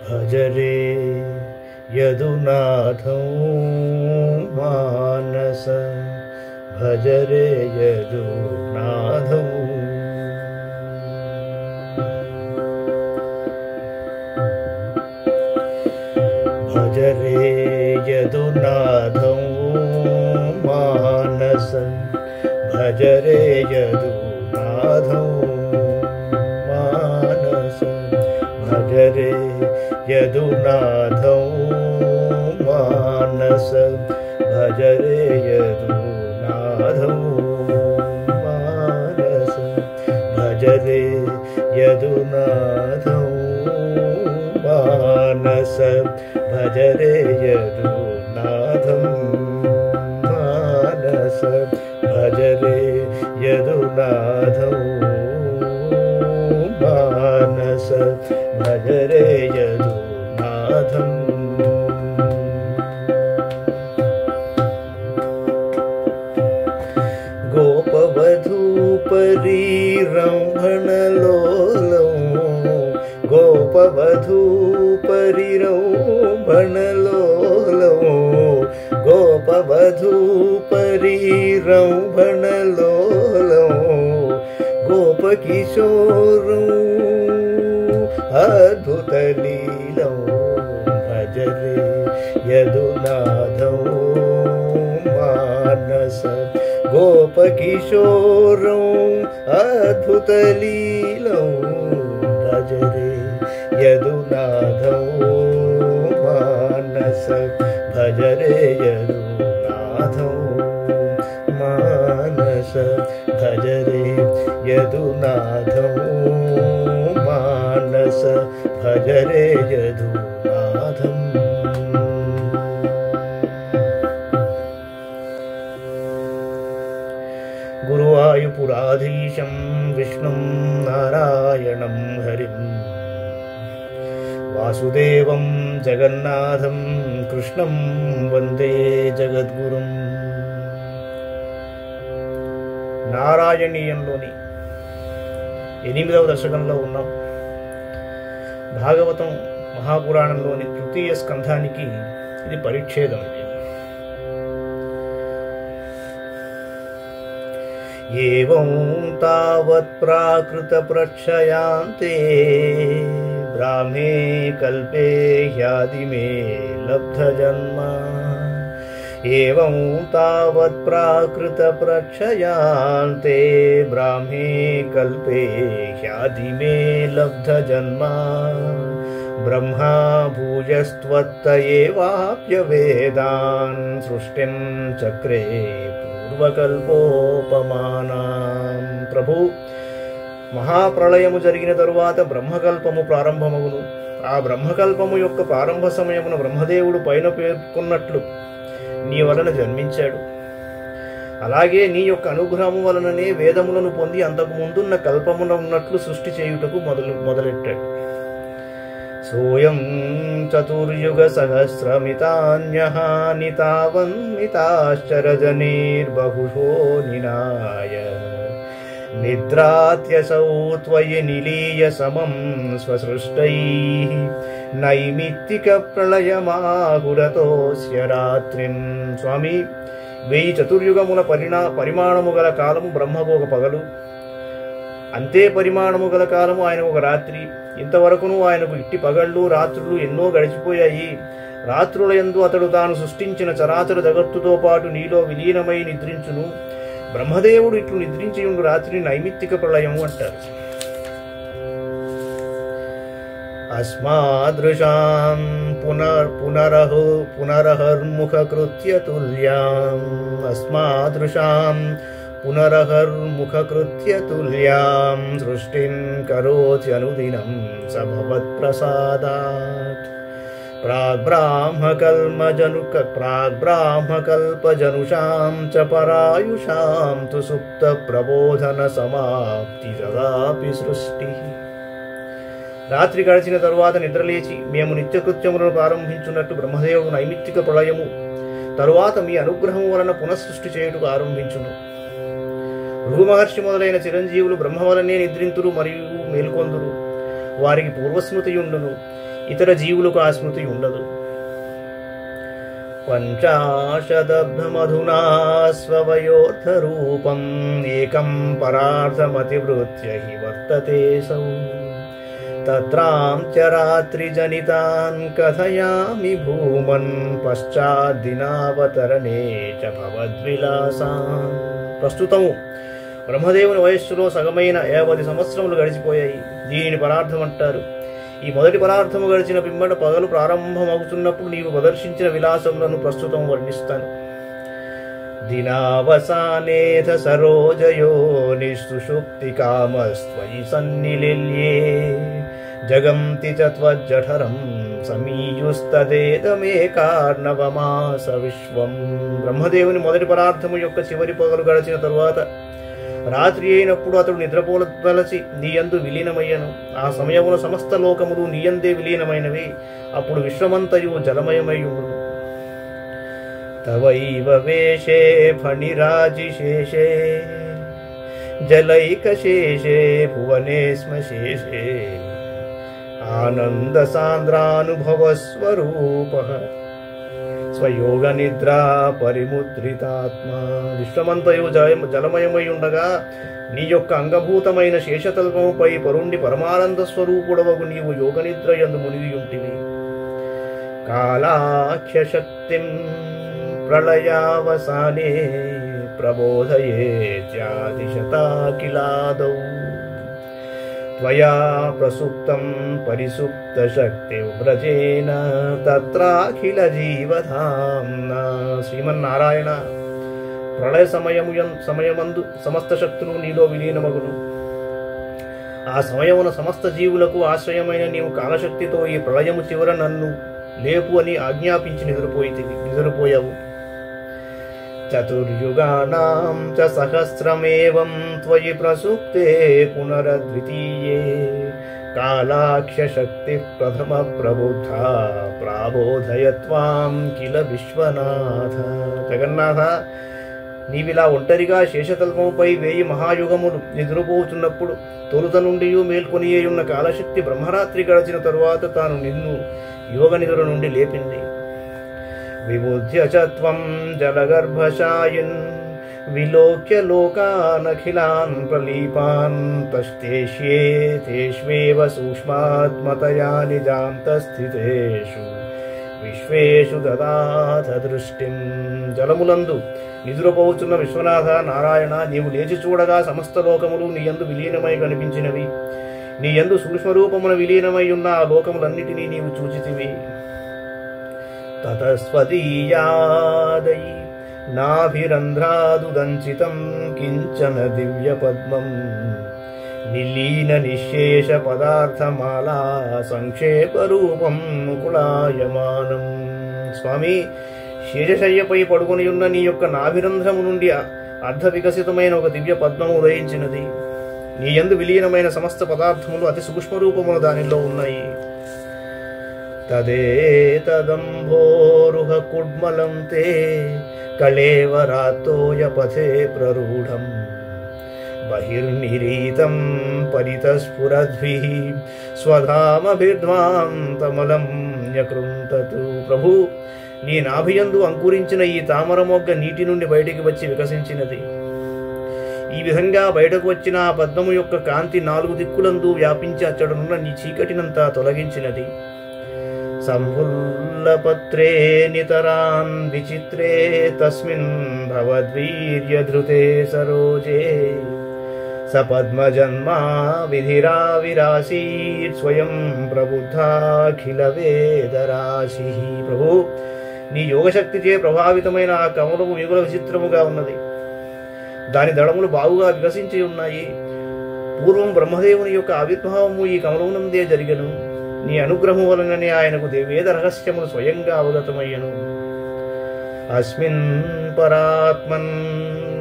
భజరే యదునాథం మానస భజరే యదునాథం భజరే యదునాథం మానస భజరే యదునాథం మానస భజరే యదునాథం మానస భజరే యదునాథం మానస భజరే యదునాథం మానస భజరే యదునాథం మానస భజరే యదునాథం మానస భజరే యదునాథం గోపవధూపరిరంభణలోలం గోపవధూపరిరంభణలోలం గోపవధూపరిరంభణలోలం గోపకిశోరం అద్భుతలీలం భజరే యదునాథం మానస గోపకిశోరం అద్భుతలీలం భజరే యదునాథం మానస భజరే యదునాథం మానస భజరే యదునాథం మానస భజరే యదునాథం గురువాయుపురాధీశం విష్ణుం నారాయణం హరిం వాసుదేవం జగన్నాథం కృష్ణం వందే జగద్గురుం. నారాయణీయంలోని 8వ దశకంలో ఉన్నాం. భాగవతం మహాపురాణంలోని తృతీయ స్కంధానికి ఇది పరిచ్ఛేదం. ఏవం తావత్ ప్రాకృత ప్రక్షయాంతే బ్రాహ్మే కల్పే హ్యాదిమే లబ్ధ జన్మ. ఏవం తావత్ ప్రాకృత ప్రక్షయాంతే బ్రాహ్మే కల్పే హ్యాదిమే లబ్ధ జన్మ. బ్రహ్మా భూయస్త్వత్త ఏవాప్యవేదాన్ సృష్టిం చక్రే పూర్వకల్పోపమానాం. ప్రభు, మహాప్రళయము జరిగిన తరువాత బ్రహ్మకల్పము ప్రారంభమగును. ఆ బ్రహ్మకల్పము యొక్క ప్రారంభ సమయమున బ్రహ్మదేవుడు పైన పేర్కొన్నట్లు నీ వలన జన్మించాడు. అలాగే నీ యొక్క అనుగ్రహము వలననే వేదములను పొంది అంతకు ముందున్న కల్పమున ఉన్నట్లు సృష్టి చేయుటకు మొదలెట్టాడు. సోయం చతుర్యుగ సహస్రమితాన్యహాని తావన్మితాశ్చరజనీర్బహుశో నినాయ. నిద్రాత్యసౌ త్వయి నిలీయ సమం స్వసృష్టైః నైమిత్తిక ప్రళయమాహురతోస్య రాత్రిం. స్వామి, 1000 చతుర్యుగముల పరిమాణము గల కాలము బ్రహ్మకు ఒక పగలు, అంతే పరిమాణము గల కాలము ఆయన ఒక రాత్రి. ఇంతవరకును ఆయనకు ఇట్టి పగళ్ళు రాత్రులు ఎన్నో గడిచిపోయాయి. రాత్రుల యందు అతడు తాను సృష్టించిన చరాచర జగత్తుతో పాటు నీలో విలీనమై నిద్రించును. బ్రహ్మదేవుడు ఇట్లు నిద్రించి ఉండు రాత్రిని నైమిత్తిక ప్రళయము అంటారు. అస్మాదృశాం పునరహర్ముఖకృత్య తుల్యాం. అస్మాదృశాం పునరహర్ముఖకృత్య తుల్యాం సృష్టిం కరోతి అనుదినం స భవత్ప్రసాదాత్. ప్రాగ్బ్రాహ్మకల్పజనుషాం చ పరాయుషాం తు సుప్త ప్రబోధన సమాప్తి తదాపి సృష్టి. రాత్రి గడిచిన తరువాత నిద్రలేచి మేము నిత్యకృత్యములను ప్రారంభించున్నట్టు బ్రహ్మదేవుడు నైమిత్తిక ప్రళయము తరువాత మీ అనుగ్రహం వలన పునఃసృష్టి చేయుటకు ఆరంభించును. భృగు మహర్షి మొదలైన చిరంజీవులు బ్రహ్మ వలనే నిద్రింతురు మరియు మేల్కొందురు. వారికి పూర్వస్మృతి ఉండును, ఇతర జీవులకు ఆ స్మృతి ఉండదు. పంచాశదబ్ధమధునా స్వవయోర్థరూపం ఏకం పరార్థమతివృత్య హి వర్తతే సౌ తత్రాంత్యరాత్రిజనితాన్ కథయామి భూమన్ పశ్చాద్దినావతరణే చ భవద్విలాసాన్. ప్రస్తుతము బ్రహ్మదేవుని వయస్సులో సగమైన 50 సంవత్సరములు గడిచిపోయాయి. దీనిని పరార్థం అంటారు. ఈ మొదటి పరార్థము గడిచిన పిమ్మట పగలు ప్రారంభమవుతున్నప్పుడు నీవు ప్రదర్శించిన విలాసములను ప్రస్తుతం వర్ణిస్తాను. దినావసానేథ సరోజయో నిస్సుషుప్తి కామస్త్వయి సన్నిలిల్యే జగంతి చ త్వజ్జఠరం సమీయుస్తదేదమేకార్ణవమాస విశ్వం. బ్రహ్మదేవుని మొదటి పరార్థము యొక్క చివరి పగలు గడిచిన తరువాత రాత్రి అయినప్పుడు అతడు నిద్రపోలతలచి నీయందు విలీనమయ్యను. ఆ సమయమున సమస్త లోకములు నీయందే విలీనమైనవి. అప్పుడు విశ్వమంతయు జలమయమయ్యుండును. తవైవ వేషే ఫణిరాజిశేషే జలైకశేషే భువనేస్మశేషే ఆనంద సాంద్రానుభవస్వరూపః స్వయోగ నిద్రా పరిముద్రితాత్మ. విశ్వమంతయు జలమయమై ఉండగా నీ యొక్క అంగభూతమైన శేషతల్పముపై పరుండి పరమానంద స్వరూపుడవగు నీవు యోగ నిద్ర యందు మునిగియుంటివి. కాలాఖ్యశక్తిం ప్రళయావసానే ప్రబోధయేత్యాదిశతాకిలాదౌ త్వయా ప్రసుప్తం పరిసుప్త శక్తి వ్రజేన తత్రాఖిల జీవధామ్నా. శ్రీమన్నారాయణ, ప్రళయ సమయమందు సమస్త శక్తులు నీలో విలీనమగును. ఆ సమయమున సమస్త జీవులకు ఆశ్రయమైన నీవు కాలశక్తితో ఈ ప్రళయము చివర నన్ను లేపు అని ఆజ్ఞాపించి నిద్రపోయావు. చతుర్యుగానాం చ సహస్రమేవం త్వయి ప్రసుప్తే పునరద్వితీయే కాలాఖ్యశక్తి ప్రథమ ప్రబుద్ధ ప్రాబోధయత్వాం కిల విశ్వనాథ. జగన్నాథ, నీవిలా ఒంటరిగా శేషతల్పముపై 1000 మహాయుగములు నిద్రపోతున్నప్పుడు తొలుత నుండి మేల్కొనియున్న కాలశక్తి బ్రహ్మరాత్రి గడిచిన తరువాత తాను నిన్ను యోగ నిద్ర నుండి లేపింది. విబుధ్య చ త్వం జలగర్భశాయిన్ విలోక్య లోకానఖిలాన్ ప్రలీపాన్ తస్తేష్యే తేష్వేవ సూక్ష్మాత్మతయా నిజాంతస్థితేషు విశ్వేషు దదాథ దృష్టిం. జలములందు నిద్రపోతున్న విశ్వనాథ నారాయణ, నీవు లేచి చూడగా సమస్త లోకములు నీయందు విలీనమై కనిపించినవి. నీయందు సూక్ష్మరూపమున విలీనమై ఉన్న ఆ లోకములన్నిటినీ నీవు చూచితివి. తతస్వదీయాదై నాభిరంధ్రాదుదంచితం కించన దివ్య పద్మం నిలీన నిశేష పదార్థమాలా సంక్షేప రూపం ముకుళాయమానం. స్వామి, శేషశయ్యపై పడుకొని ఉన్న నీ యొక్క నాభిరంధ్రము నుండి అర్ధ వికసితమైన ఒక దివ్య పద్మము ఉదయించినది. నీ యందు విలీనమైన సమస్త పదార్థములు అతి సూక్ష్మరూపములు దానిలో ఉన్నాయి. తదేతదంభోరుహ కుడ్మలం తే కళేవరాతోయ పథే ప్రరూఢం బహిర్నిరీతం పరితస్ఫురద్భిః స్వధామభిర్ధ్వాం తమలం న్యకృంతతు. ప్రభు, నీ నాభియందు అంకురించిన ఈ తామర మొగ్గ నీటి నుండి బయటికి వచ్చి వికసించినది. ఈ విధంగా బయటకు వచ్చిన ఆ పద్మము యొక్క కాంతి 4 దిక్కులందు వ్యాపించి అచ్చడనున్న నీ చీకటినంతా తొలగించినది. సంహుల్లపత్రే నితరాన్ విచిత్రే తస్మిన్ భవద్వీర్యధృతే సరోజే సపద్మజన్మా విధిరా విరాసీత్ స్వయం ప్రబుద్ధాఖిల వేదరాశి. ప్రభు, నీ యోగశక్తిచే ప్రభావితమైన ఆ కమలము మిగుల విచిత్రముగా ఉన్నది. దాని దళములు బాగుగా వికసించి ఉన్నాయి. పూర్వం బ్రహ్మదేవుని యొక్క ఆవిర్భావము ఈ కమలమునందే జరిగను. నీ అనుగ్రహము వలననే ఆయనకు వేద రహస్యములు స్వయంగా అవగతమయ్యను. అస్మిన్ పరాత్మన్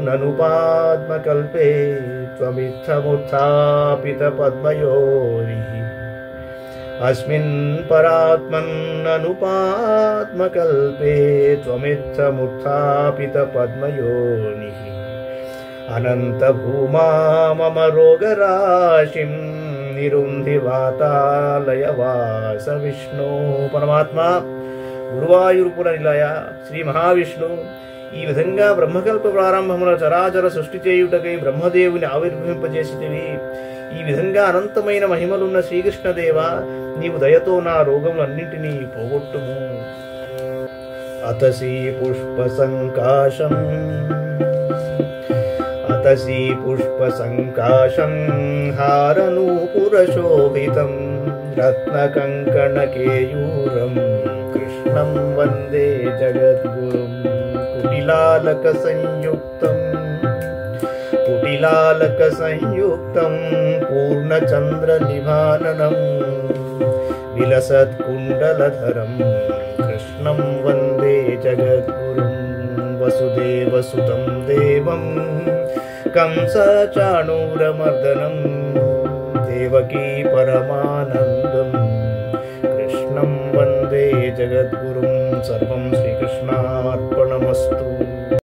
ననుపాద్మకల్పే త్వమిత్తముత్థాపిత పద్మయోనిః. అస్మిన్ పరాత్మన్ ననుపాద్మకల్పే త్వమిత్తముత్థాపిత పద్మయోనిః. అనంత భూమా మమ రోగరాశిం నిరుంధివాతాలయవాస విష్ణు. పరమాత్మ గురువాయూర్పుర నిలయ శ్రీ మహావిష్ణు ఈ విధంగా బ్రహ్మకల్ప ప్రారంభమున చరాచర సృష్టి చేయుటకై బ్రహ్మదేవుని ఆవిర్భవింపజేసితివి. ఈ విధంగా అనంతమైన మహిమలున్న శ్రీకృష్ణదేవ, నీవు దయతో నా రోగములన్నింటినీ పోగొట్టుము. అతసి పుష్ప సంకాశం హారనూపురశోభితం రత్నకంకణకేయూరం కృష్ణం వందే జగద్గురుం. కుటిలాలక సంయుక్తం పూర్ణచంద్రనిభాననం విలసత్కుండలధరం కృష్ణం వందే జగద్గురుం. వసుదేవసుతం దేవం కంసచాణూరమర్దనం దేవకీ పరమానందం కృష్ణం వందే జగద్గురుం. సర్వం శ్రీకృష్ణార్పణమస్తు.